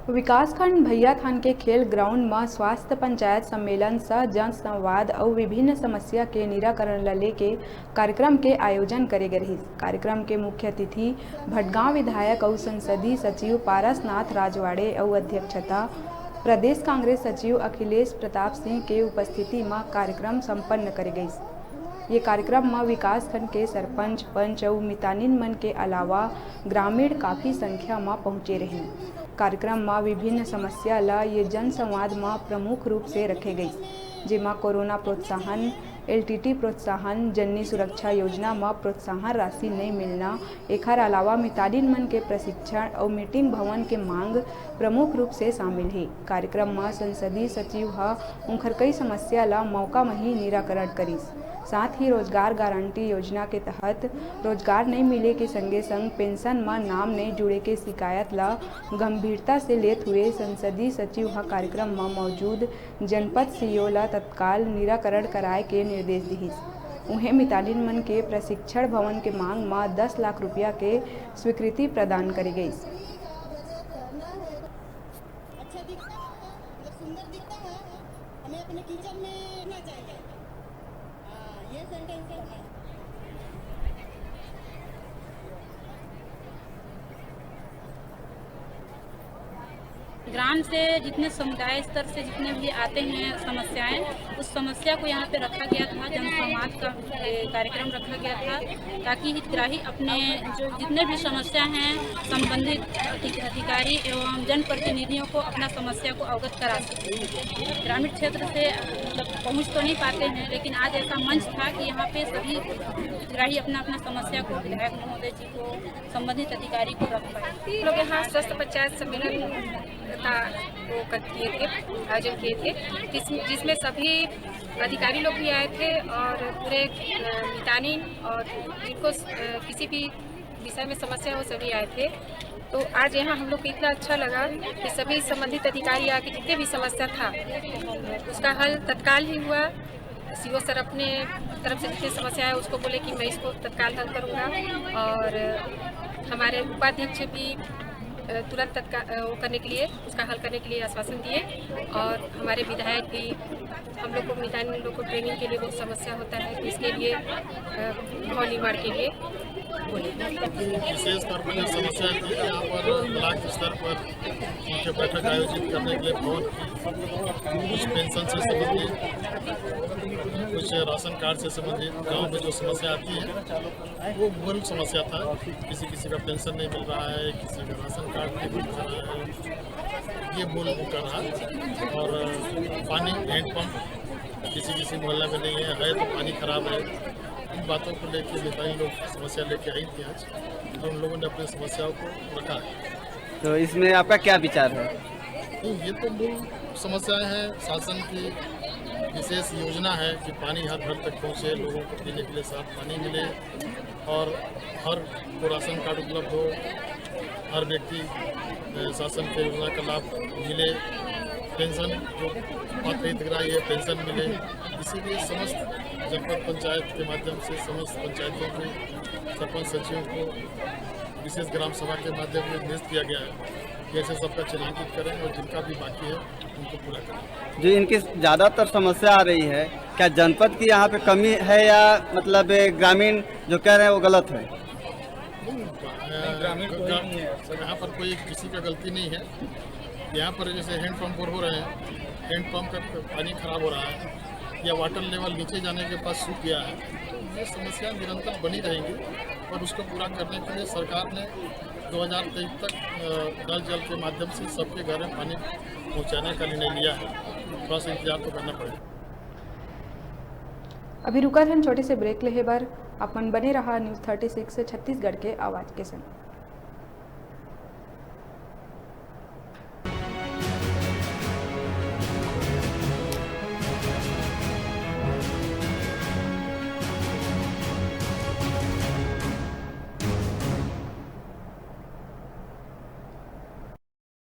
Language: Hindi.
विकासखंड भैया थान के खेल ग्राउंड में स्वास्थ्य पंचायत सम्मेलन सह जन संवाद और विभिन्न समस्या के निराकरण ला लेके कार्यक्रम के आयोजन करे गए रही। कार्यक्रम के मुख्य अतिथि भटगांव विधायक और संसदीय सचिव पारसनाथ राजवाड़े और अध्यक्षता प्रदेश कांग्रेस सचिव अखिलेश प्रताप सिंह के उपस्थिति में कार्यक्रम संपन्न करे गई। ये कार्यक्रम में विकासखंड के सरपंच पंच और मितानिन मन के अलावा ग्रामीण काफ़ी संख्या में पहुँचे रहे। कार्यक्रम में विभिन्न समस्या ला ये जन संवाद में प्रमुख रूप से रखे गई, जिसमें कोरोना प्रोत्साहन, एलटीटी प्रोत्साहन, जननी सुरक्षा योजना में प्रोत्साहन राशि नहीं मिलना, एक अलावा मितानिन मन के प्रशिक्षण और मीटिंग भवन के मांग प्रमुख रूप से शामिल है। कार्यक्रम में संसदीय सचिव उनकर कई समस्या ला मौका में ही निराकरण करीस। साथ ही रोजगार गारंटी योजना के तहत रोजगार नहीं मिले के संगे संग पेंशन में नाम नहीं जुड़े के शिकायत ला गंभीरता से लेते हुए संसदीय सचिव कार्यक्रम में मौजूद जनपद सीओ ला तत्काल निराकरण कराए के निर्देश दिहिस। उन्हें मितानिन मन के प्रशिक्षण भवन के मांग में 10 लाख रुपया के स्वीकृति प्रदान करी गई। ग्राम से जितने समुदाय स्तर से जितने भी आते हैं समस्याएं, उस समस्या को यहाँ पे रखा गया था। जन संवाद का कार्यक्रम रखा गया था ताकि हितग्राही अपने जो जितने भी समस्या हैं संबंधित अधिकारी एवं जनप्रतिनिधियों को अपना समस्या को अवगत करा सकें। ग्रामीण क्षेत्र से मतलब पहुँच तो नहीं पाते हैं, लेकिन आज ऐसा मंच था कि यहाँ पे सभी हितग्राही अपना अपना समस्या को विधायक महोदय जी को, संबंधित अधिकारी को रख पाए। लोग यहाँ स्वस्थ पंचायत सम्मेलन वो किए थे, आयोजन किए थे, जिसमें सभी अधिकारी लोग भी आए थे और पूरे मितानिन और जिनको किसी भी विषय में समस्या हो सभी आए थे। तो आज यहाँ हम लोग को इतना अच्छा लगा कि सभी संबंधित अधिकारी आके जितने भी समस्या था उसका हल तत्काल ही हुआ। सीओ सर अपने तरफ से जितनी समस्या है उसको बोले कि मैं इसको तत्काल हल करूँगा, और हमारे उपाध्यक्ष भी तुरंत तत्काल वो करने के लिए, उसका हल करने के लिए आश्वासन दिए। और हमारे विधायक भी हम लोग को मितानिन लोग को ट्रेनिंग के लिए बहुत समस्या होता है, तो इसके लिए भवन निर्माण के लिए बोले। विशेष तौर पर समस्या थी यहाँ पर ब्लॉक स्तर पर मुख्य बैठक आयोजित करने के लिए कुछ पेंशन से संबंधित, कुछ राशन कार्ड से संबंधित गांव में जो समस्या आती है वो मूल समस्या था। किसी का पेंशन नहीं मिल रहा है, किसी का राशन कार्ड नहीं मिल रहा है, ये मूल उनका रहा। और पानी हैंडपम्प किसी मोहल्ला में नहीं है तो पानी खराब है। इन बातों को लेकर नेताई लोग समस्या लेके आई थी आज, तो उन लोगों ने अपनी समस्याओं को रखा है। तो इसमें आपका क्या विचार है? ये तो मूल समस्याएं हैं। शासन की विशेष योजना है कि पानी हर घर तक पहुँचे, लोगों को पीने के लिए साफ पानी मिले और हर को राशन कार्ड उपलब्ध हो, हर व्यक्ति शासन की योजना का लाभ मिले, पेंशन जो पात्र हितग्राही है पेंशन मिले। इसीलिए समस्त जनपद पंचायत के माध्यम से समस्त पंचायतों के सरपंच सचिवों को विशेष ग्राम सभा के माध्यम से निर्देश किया गया है कि ऐसे सबका चिन्हांकित करें और जिनका भी बाकी है उनको पूरा करें। जो इनकी ज़्यादातर समस्या आ रही है, क्या जनपद की यहाँ पे कमी है या मतलब ग्रामीण जो कह रहे हैं वो गलत है? यहाँ पर कोई किसी का गलती नहीं है। यहाँ पर जैसे हैंडपम्प हो रहे हैं, हैंडपम्प का पानी खराब हो रहा है या वाटर लेवल नीचे जाने के बाद सूख गया है, तो ये समस्या निरंतर बनी रहेंगी। और उसको पूरा करने के लिए सरकार ने 2023 तक नल जल के माध्यम से सबके घर में पानी पहुँचाने का निर्णय लिया है। थोड़ा सा इंतजार तो करना पड़ेगा। अभी रुका था छोटे से ब्रेक ले बार अपन बने रहा न्यूज़ 36 छत्तीसगढ़ के आवाज़ के संग।